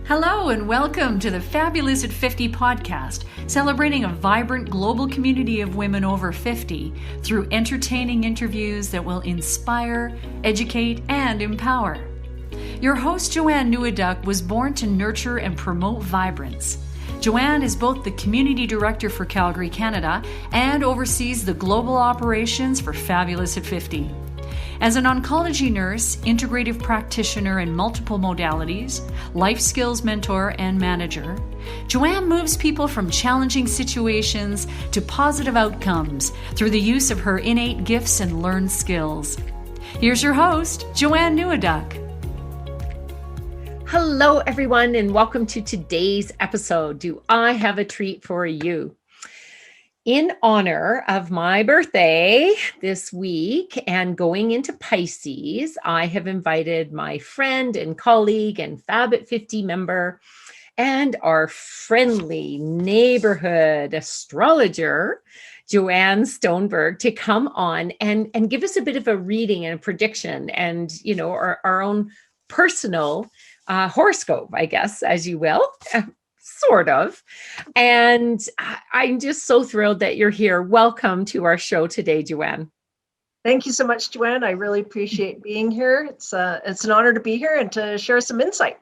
Hello and welcome to the Fabulous at 50 podcast, celebrating a vibrant global community of women over 50 through entertaining interviews that will inspire, educate, and empower. Your host, JoAnn Stoneberg, was born to nurture and promote vibrance. JoAnn is both the Community Director for Calgary, Canada, and oversees the global operations for Fabulous at 50. As an oncology nurse, integrative practitioner in multiple modalities, life skills mentor, and manager, JoAnn moves people from challenging situations to positive outcomes through the use of her innate gifts and learned skills. Here's your host, JoAnn Stoneberg. Hello, everyone, and welcome to today's episode. Do I have a treat for you? In honor of my birthday this week and going into Pisces, I have invited my friend and colleague and Fab at 50 member and our friendly neighborhood astrologer, JoAnn Stoneberg, to come on and give us a bit of a reading and a prediction and, our own personal horoscope, I guess, as you will. Sort of. And I'm just so thrilled that you're here. Welcome to our show today, JoAnn. Thank you so much, Joanne. I really appreciate being here. It's an honor to be here and to share some insight.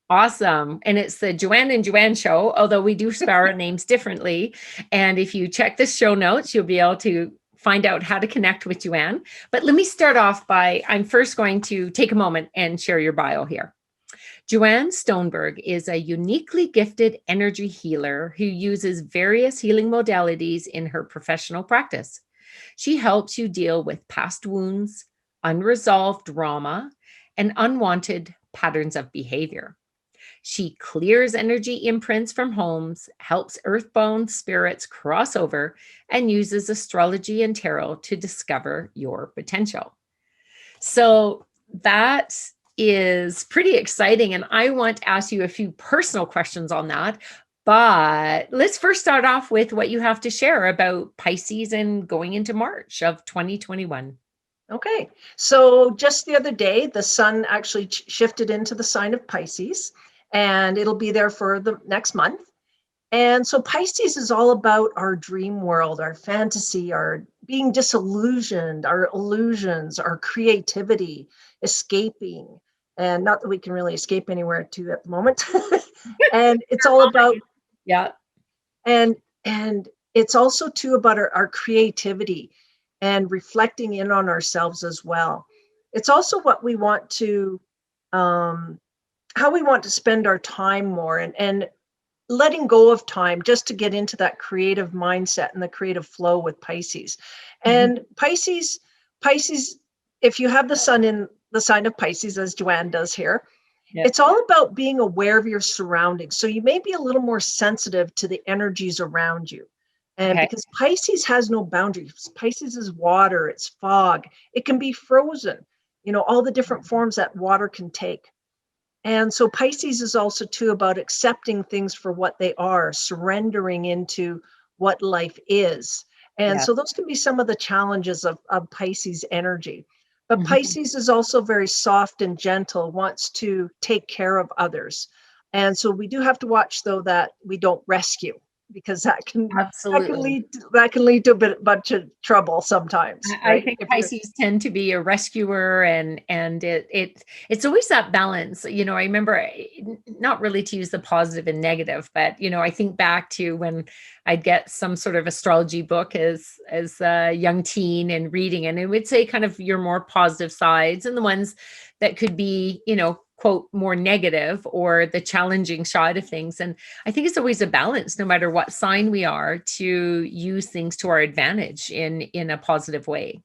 Awesome. And it's the JoAnn and JoAnn show, although we do spell our names differently. And if you check the show notes, you'll be able to find out how to connect with JoAnn. But let me start off by, I'm first going to take a moment and share your bio here. JoAnn Stoneberg is a uniquely gifted energy healer who uses various healing modalities in her professional practice. She helps you deal with past wounds, unresolved drama, and unwanted patterns of behavior. She clears energy imprints from homes, helps earthbound spirits cross over, and uses astrology and tarot to discover your potential. So that is pretty exciting. And I want to ask you a few personal questions on that. But let's first start off with what you have to share about Pisces and going into March of 2021. Okay. So just the other day, the sun actually shifted into the sign of Pisces, and it'll be there for the next month. And so Pisces is all about our dream world, our fantasy, our being disillusioned, our illusions, our creativity, escaping. And not that we can really escape anywhere to at the moment. And it's all about, yeah. And it's also too about our creativity and reflecting in on ourselves as well. It's also what we want to, how we want to spend our time more and letting go of time just to get into that creative mindset and the creative flow with Pisces. And Pisces, if you have the sun in the sign of Pisces, as JoAnn does here, It's all about being aware of your surroundings. So you may be a little more sensitive to the energies around you. And because Pisces has no boundaries, Pisces is water, it's fog, it can be frozen, all the different forms that water can take. And so Pisces is also too about accepting things for what they are, surrendering into what life is. And so those can be some of the challenges of Pisces energy. But Pisces is also very soft and gentle, wants to take care of others. And so we do have to watch, though, that we don't rescue, because that can lead to a bunch of trouble sometimes. Right? I think Pisces tend to be a rescuer, and it's always that balance. I remember, not really to use the positive and negative, but I think back to when I'd get some sort of astrology book as a young teen and reading, and it would say kind of your more positive sides and the ones that could be, quote, more negative or the challenging side of things. And I think it's always a balance, no matter what sign we are, to use things to our advantage in a positive way.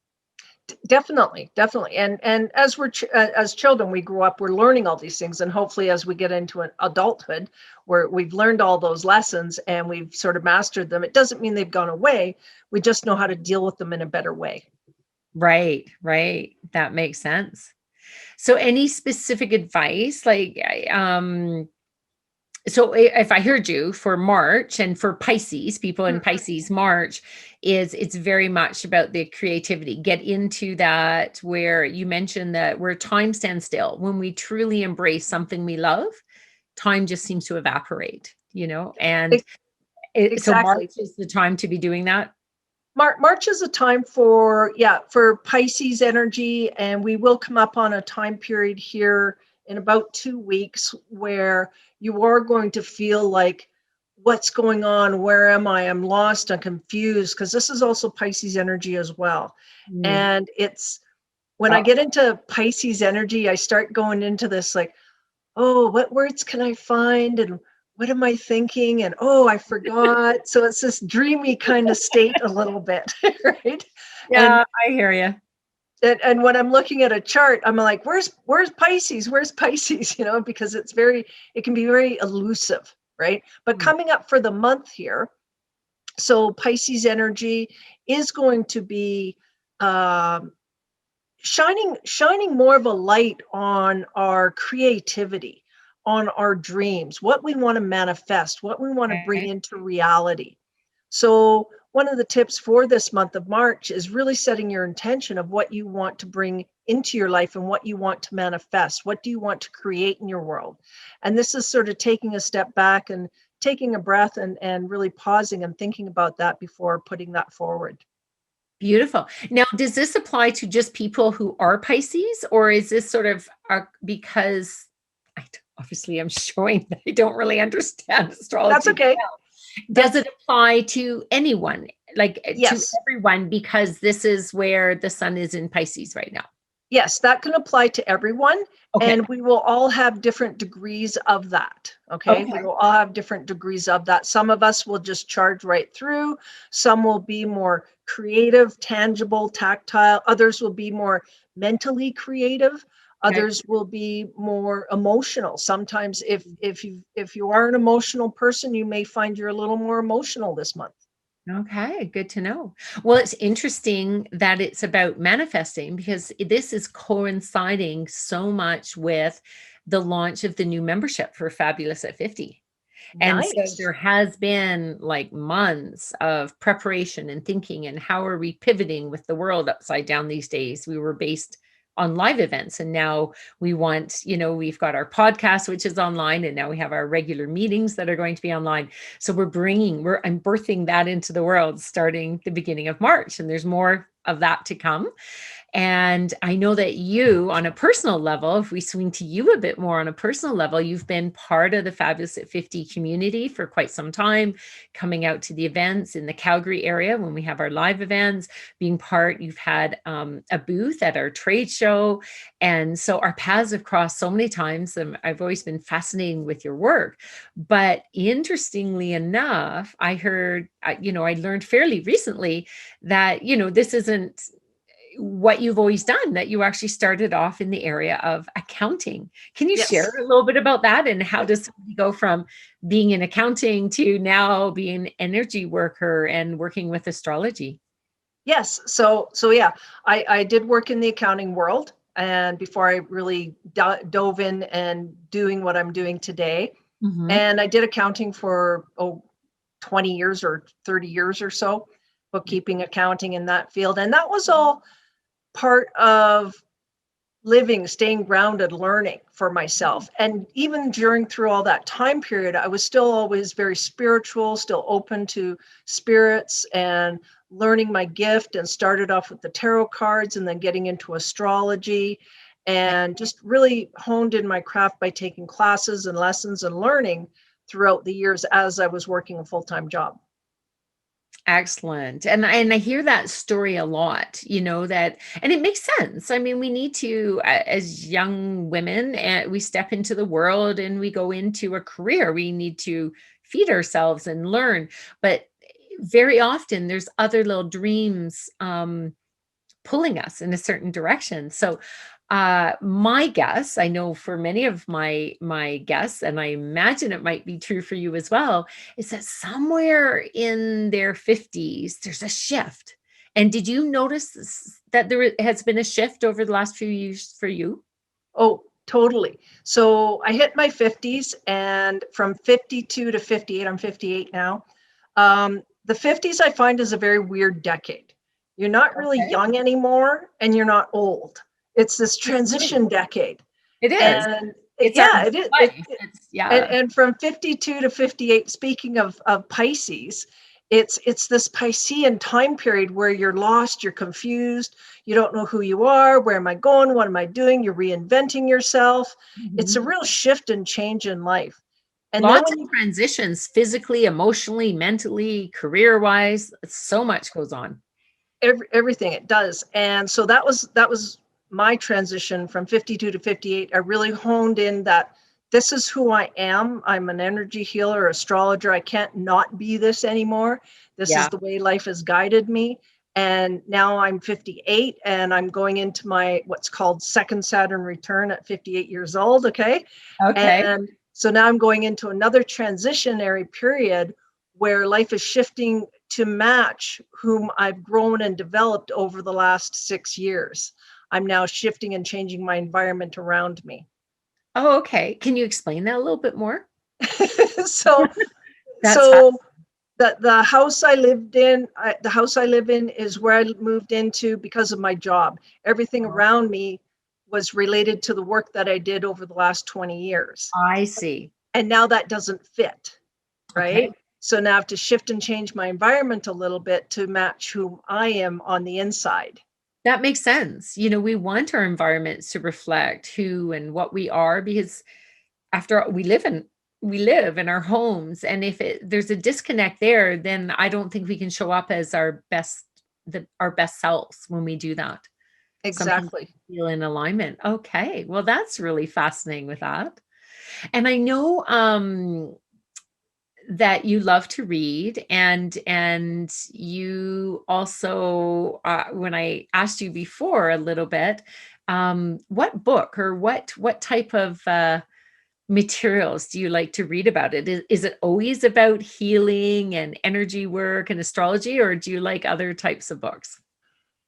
Definitely. And as as children, we grow up, we're learning all these things. And hopefully as we get into an adulthood where we've learned all those lessons and we've sort of mastered them, it doesn't mean they've gone away. We just know how to deal with them in a better way. Right. That makes sense. So any specific advice, so if I heard you, for March and for Pisces, people in Pisces, March it's very much about the creativity. Get into that, where you mentioned that where time stands still, when we truly embrace something we love, time just seems to evaporate, and so March Exactly. is the time to be doing that. March is a time for Pisces energy, and we will come up on a time period here in about 2 weeks where you are going to feel like, what's going on? Where am I? I'm lost. I'm confused, because this is also Pisces energy as well. Mm. And it's when I get into Pisces energy, I start going into this like, oh, what words can I find? And what am I thinking? And oh, I forgot. So it's this dreamy kind of state a little bit, right? And Yeah, I hear you. and when I'm looking at a chart, I'm like, where's Pisces? Where's Pisces? Because it can be very elusive, right? But coming up for the month here, so Pisces energy is going to be shining more of a light on our creativity, on our dreams, what we want to manifest, what we want to bring Okay. into reality. So one of the tips for this month of March is really setting your intention of what you want to bring into your life and what you want to manifest. What do you want to create in your world? And this is sort of taking a step back and taking a breath and really pausing and thinking about that before putting that forward. Beautiful. Now, does this apply to just people who are Pisces, or is this sort of because obviously I'm showing that I don't really understand astrology? That's okay. Does it apply to anyone, like Yes. to everyone, because this is where the sun is in Pisces right now? Yes, that can apply to everyone. Okay. And we will all have different degrees of that. Okay. We will all have different degrees of that. Some of us will just charge right through. Some will be more creative, tangible, tactile. Others will be more mentally creative. Others will be more emotional. Sometimes if you are an emotional person, you may find you're a little more emotional this month. Okay, good to know. Well, it's interesting that it's about manifesting, because this is coinciding so much with the launch of the new membership for Fabulous at 50. And so Nice. there has been like months of preparation and thinking, and how are we pivoting with the world upside down these days? We were based on live events, and now we want, we've got our podcast, which is online, and now we have our regular meetings that are going to be online. So I'm birthing that into the world starting the beginning of March, and there's more of that to come. And I know that you, on a personal level, if we swing to you a bit more on a personal level, you've been part of the Fabulous at 50 community for quite some time, coming out to the events in the Calgary area when we have our live events, you've had a booth at our trade show. And so our paths have crossed so many times, and I've always been fascinated with your work. But interestingly enough, I learned fairly recently that, this isn't what you've always done, that you actually started off in the area of accounting. Can you share a little bit about that, and how does somebody go from being in accounting to now being an energy worker and working with astrology? Yes. So yeah, I did work in the accounting world, and before I really dove in and doing what I'm doing today. Mm-hmm. And I did accounting for 20 years or 30 years or so, bookkeeping, accounting in that field. And that was all part of staying grounded, learning for myself. And even through all that time period, I was still always very spiritual, still open to spirits and learning my gift, and started off with the tarot cards and then getting into astrology, and just really honed in my craft by taking classes and lessons and learning throughout the years as I was working a full-time job. Excellent. And I hear that story a lot, and it makes sense. I mean, we need to, as young women, and we step into the world and we go into a career, we need to feed ourselves and learn. But very often there's other little dreams pulling us in a certain direction. So my guess, I know for many of my guests, and I imagine it might be true for you as well, is that somewhere in their 50s there's a shift. And did you notice that there has been a shift over the last few years for you? Oh, totally. So I hit my 50s, and from 52 to 58, I'm 58 now. The 50s I find is a very weird decade. You're not really young anymore, and you're not old. It's this transition decade. It is. And It's our Yeah, it is. life. It's, yeah. And from 52 to 58, speaking of Pisces, it's this Piscean time period where you're lost, you're confused, you don't know who you are, where am I going, what am I doing? You're reinventing yourself. It's a Mhm. real shift and change in life. And then Lots when of transitions, physically, emotionally, mentally, career-wise. So much goes on. everything it does. And so that was my transition from 52 to 58. I really honed in that this is who I am. I'm an energy healer, astrologer. I can't not be this anymore. This is Yeah. the way life has guided me. And now I'm 58 and I'm going into my what's called second Saturn return at 58 years old. Okay. Okay. And so now I'm going into another transitionary period where life is shifting to match whom I've grown and developed over the last 6 years. I'm now shifting and changing my environment around me. Oh, okay. Can you explain that a little bit more? so That's so the house I lived in, the house I live in is where I moved into because of my job. Everything fascinating. around me was related to the work that I did over the last 20 years. I see. And now that doesn't fit, right? Okay. So now I have to shift and change my environment a little bit to match who I am on the inside. That makes sense. We want our environments to reflect who and what we are, because after all, we live in our homes, and if there's a disconnect there, then I don't think we can show up as our best selves when we do that. Sometimes Exactly. we feel in alignment. Okay, well, that's really fascinating with that. And I know that you love to read, and you also, when I asked you before a little bit, what book or what type of materials do you like to read about it? Is it always about healing and energy work and astrology, or do you like other types of books?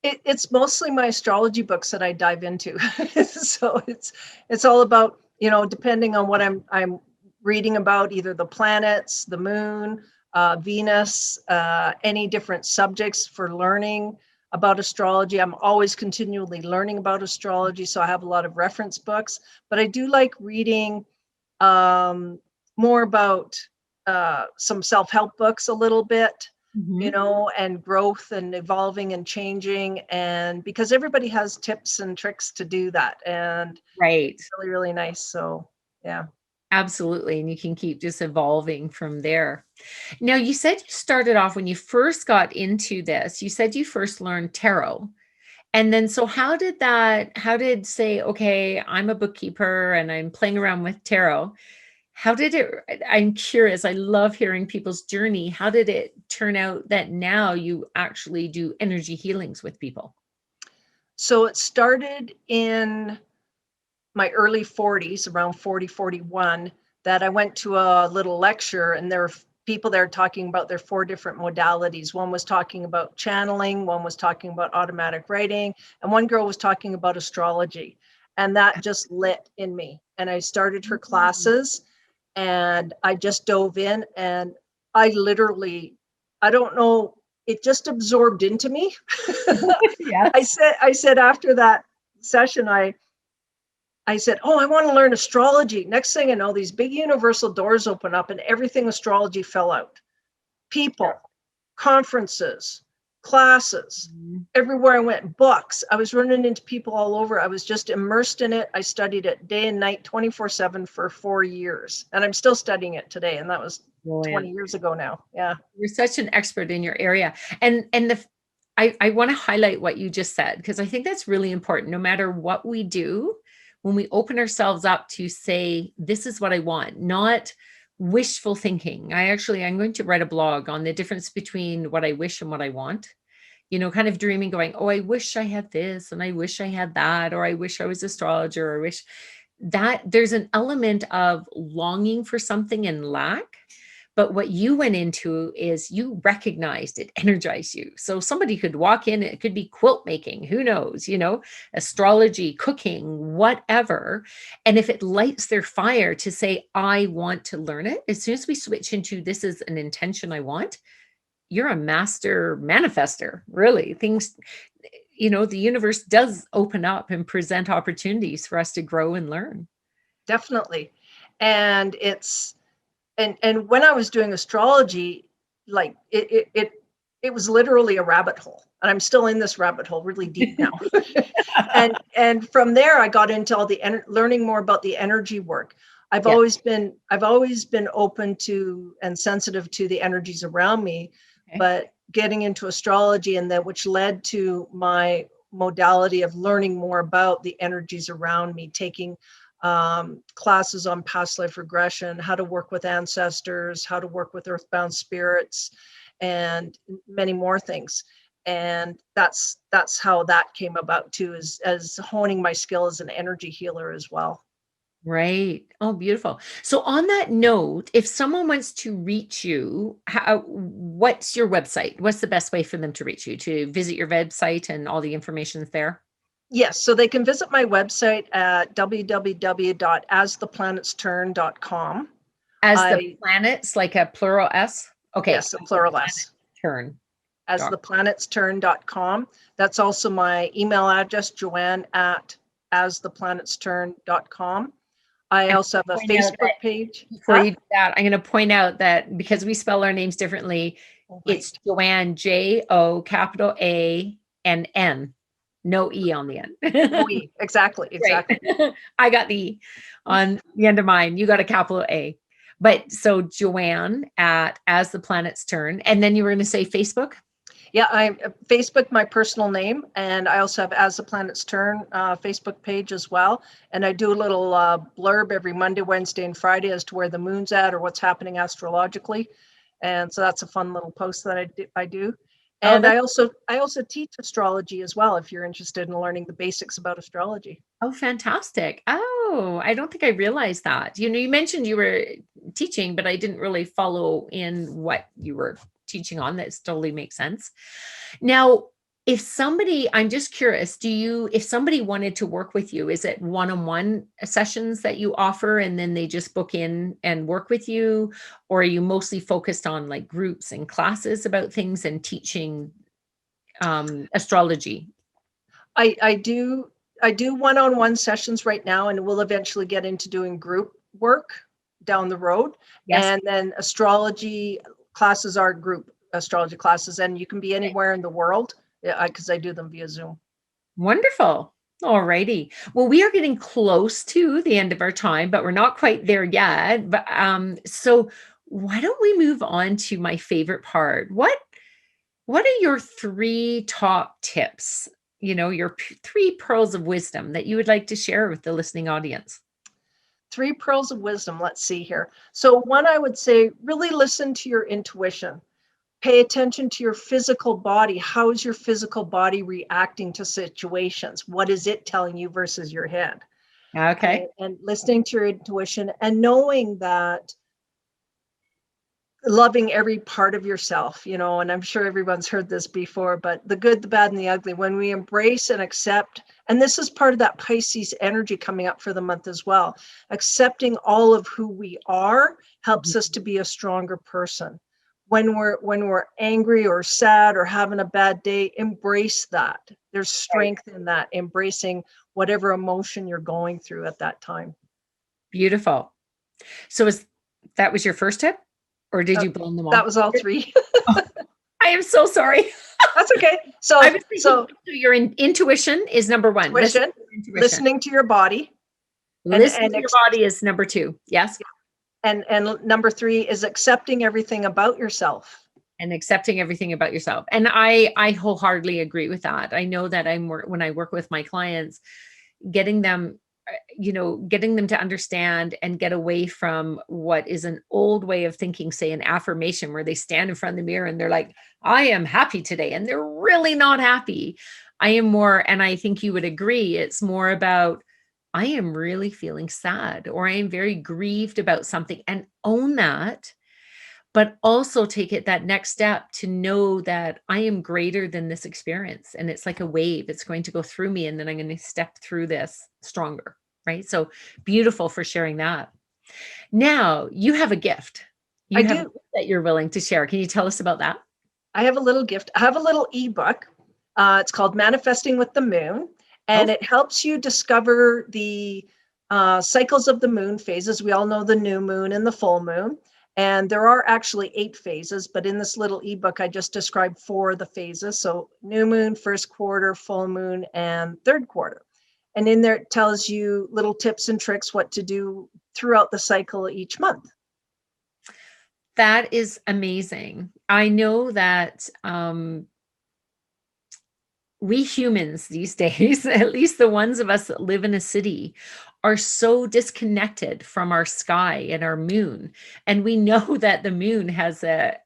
It's mostly my astrology books that I dive into. So it's all about, depending on what I'm reading about, either the planets, the moon, Venus, any different subjects for learning about astrology. I'm always continually learning about astrology, so I have a lot of reference books. But I do like reading more about some self-help books a little bit, Mhm. and growth and evolving and changing. And because everybody has tips and tricks to do that. And Right. really, really nice. So, yeah. Absolutely. And you can keep just evolving from there. Now, you said you started off when you first got into this, you said you first learned tarot. And then, so how did say, okay, I'm a bookkeeper and I'm playing around with tarot. How did it, I'm curious, I love hearing people's journey. How did it turn out that now you actually do energy healings with people? So it started in my early 40s, around 40, 41, that I went to a little lecture, and there were people there talking about their 4 different modalities. One was talking about channeling, one was talking about automatic writing, and one girl was talking about astrology. And that just lit in me. And I started her Mm. classes and I just dove in, and I literally, I don't know, it just absorbed into me. Yes. I said after that session, I said, "Oh, I want to learn astrology." Next thing I know, these big universal doors open up and everything astrology fell out. People, conferences, classes, Mhm. everywhere I went, books. I was running into people all over. I was just immersed in it. I studied it day and night, 24/7 for 4 years. And I'm still studying it today. And that was 20 Brilliant. years ago now. Yeah. You're such an expert in your area. I want to highlight what you just said, because I think that's really important. No matter what we do, when we open ourselves up to say, this is what I want, not wishful thinking. I'm going to write a blog on the difference between what I wish and what I want. Kind of dreaming, going, oh, I wish I had this and I wish I had that, or I wish I was astrologer, or I wish that there's an element of longing for something and lack. But what you went into is you recognized it energized you. So somebody could walk in, it could be quilt making, who knows, astrology, cooking, whatever. And if it lights their fire to say, I want to learn it, as soon as we switch into this is an intention I want, you're a master manifester, really. The universe does open up and present opportunities for us to grow and learn. Definitely. And and when I was doing astrology, like it was literally a rabbit hole. And I'm still in this rabbit hole really deep now. And from there I got into all the learning more about the energy work. I've Yeah. always been open to and sensitive to the energies around me, Okay. but getting into astrology, and that which led to my modality of learning more about the energies around me, taking classes on past life regression, how to work with ancestors, how to work with earthbound spirits, and many more things. And that's how that came about too, as honing my skill as an energy healer as well. Right. Oh, beautiful. So on that note, if someone wants to reach you, what's your website? What's the best way for them to reach you? To visit your website and all the information's there? Yes, so they can visit my website at www.astheplanetsturn.com. As the planets, like a plural S? Okay. Yes, a plural S. Turn. Astheplanetsturn.com. That's also my email address, Joanne at astheplanetsturn.com. I also have a Facebook page. Before you do that, I'm going to point out that because we spell our names differently, it's Joanne, J-O, capital A, and N. No E on the end. No E. Exactly. Exactly. Right. I got the E on the end of mine. You got a capital A. But so Joanne at As the Planets Turn. And then you were going to say Facebook? Yeah, I Facebook, my personal name, and I also have As the Planets Turn Facebook page as well. And I do a little blurb every Monday, Wednesday, and Friday as to where the moon's at or what's happening astrologically. And so that's a fun little post that I do. And I also teach astrology as well, if you're interested in learning the basics about astrology. Oh, fantastic. Oh, I don't think I realized that. You mentioned you were teaching, but I didn't really follow in what you were teaching on. That totally makes sense. Now, I'm just curious, if somebody wanted to work with you, is it one-on-one sessions that you offer and then they just book in and work with you? Or are you mostly focused on like groups and classes about things and teaching astrology? I do one-on-one sessions right now, and we'll eventually get into doing group work down the road. Yes. And then astrology classes are group astrology classes, and you can be anywhere in the world because I do them via Zoom. Wonderful. All righty. Well, we are getting close to the end of our time, but we're not quite there yet. But so why don't we move on to my favorite part? What are your 3 top tips? Your 3 pearls of wisdom that you would like to share with the listening audience? 3 pearls of wisdom. Let's see here. So one, I would say, really listen to your intuition. Pay attention to your physical body. How is your physical body reacting to situations? What is it telling you versus your head? Okay. And listening to your intuition and knowing that, loving every part of yourself, and I'm sure everyone's heard this before, but the good, the bad, and the ugly, when we embrace and accept, and this is part of that Pisces energy coming up for the month as well, accepting all of who we are helps us to be a stronger person. When we're angry or sad or having a bad day, embrace that. There's strength in that, embracing whatever emotion you're going through at that time. Beautiful. So that was your first tip? Or did you blend them all? That was all 3. Oh, I am so sorry. That's okay. So your intuition is number 1. Listening to your body. Listening to your body is number 2. Yes. And number 3 is accepting everything about yourself. And accepting everything about yourself. And I wholeheartedly agree with that. I know that when I work with my clients, getting them to understand and get away from what is an old way of thinking, say an affirmation where they stand in front of the mirror and they're like, I am happy today. And they're really not happy. I am more, and I think you would agree, it's more about, I am really feeling sad, or I am very grieved about something, and own that, but also take it that next step to know that I am greater than this experience. And it's like a wave. It's going to go through me, and then I'm going to step through this stronger, right? So beautiful for sharing that. Now you have a gift. A gift that you're willing to share. Can you tell us about that? I have a little gift. I have a little ebook. It's called Manifesting with the Moon, and it helps you discover the cycles of the moon phases. We all know the new moon and the full moon. And there are actually 8 phases, but in this little ebook, I just described 4 of the phases. So new moon, first quarter, full moon, and third quarter. And in there, it tells you little tips and tricks what to do throughout the cycle each month. That is amazing. I know that we humans these days, at least the ones of us that live in a city, are so disconnected from our sky and our moon. And we know that the moon has a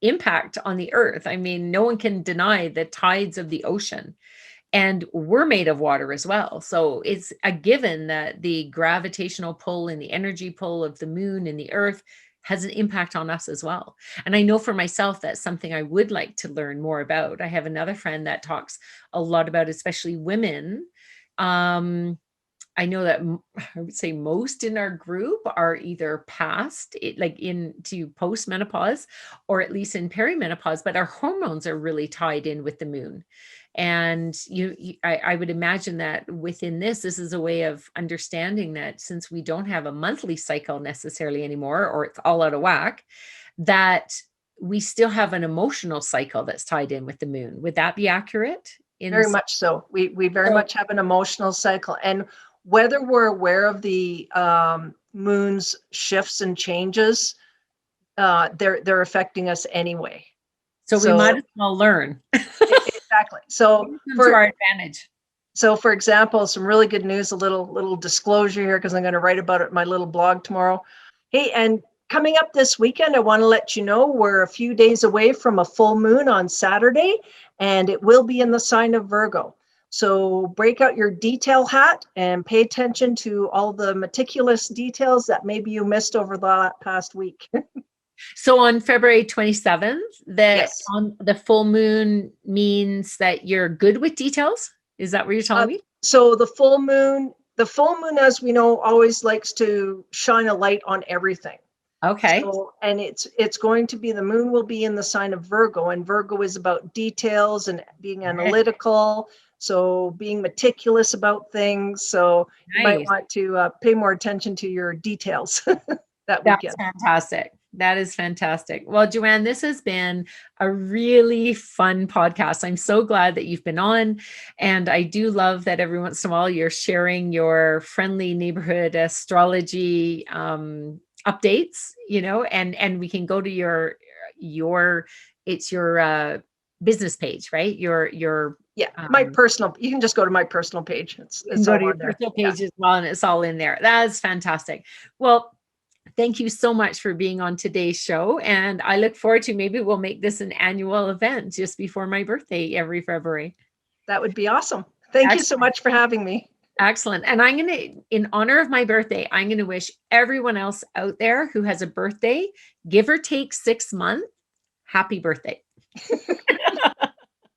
impact on the earth. I mean, no one can deny the tides of the ocean. And we're made of water as well. So it's a given that the gravitational pull and the energy pull of the moon and the earth has an impact on us as well. And I know for myself, that's something I would like to learn more about. I have another friend that talks a lot about, especially women. I know that I would say most in our group are either past it, like into post-menopause, or at least in perimenopause, but our hormones are really tied in with the moon. And I would imagine that within this is a way of understanding that since we don't have a monthly cycle necessarily anymore, or it's all out of whack, that we still have an emotional cycle that's tied in with the moon. Would that be accurate? Very much so. We very much have an emotional cycle. And whether we're aware of the moon's shifts and changes, they're affecting us anyway. So we might as well learn. Exactly. So for our advantage. So for example, some really good news, a little disclosure here, because I'm going to write about it in my little blog tomorrow. Hey, and coming up this weekend, I want to let you know we're a few days away from a full moon on Saturday, and it will be in the sign of Virgo. So break out your detail hat and pay attention to all the meticulous details that maybe you missed over the past week. So on February 27th, Yes. on the full moon means that you're good with details? Is that what you're telling me? So the full moon, as we know, always likes to shine a light on everything. Okay. So, and it's going to be, the moon will be in the sign of Virgo, and Virgo is about details and being analytical. So being meticulous about things. So you might want to pay more attention to your details that weekend. That's fantastic. That is fantastic. Well, Joanne, this has been a really fun podcast. I'm so glad that you've been on. And I do love that every once in a while you're sharing your friendly neighborhood astrology updates, and we can go to your business page, right? My personal, you can just go to my personal page. It's all on there. Personal page as well, and it's all in there. That's fantastic. Well, thank you so much for being on today's show. And I look forward to, maybe we'll make this an annual event just before my birthday every February. That would be awesome. Thank you so much for having me. Excellent. And I'm going to, in honor of my birthday, I'm going to wish everyone else out there who has a birthday, give or take 6 months, happy birthday.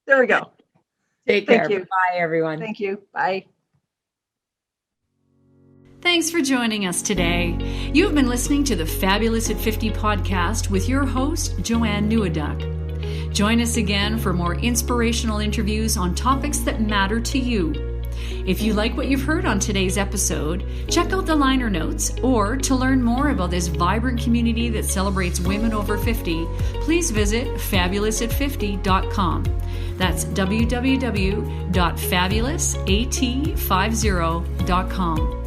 There we go. Take care. Thank you. Bye, everyone. Thank you. Bye. Thanks for joining us today. You've been listening to the Fabulous at 50 podcast with your host, JoAnn Stoneberg. Join us again for more inspirational interviews on topics that matter to you. If you like what you've heard on today's episode, check out the liner notes, or to learn more about this vibrant community that celebrates women over 50, please visit fabulousat50.com. That's www.fabulousat50.com.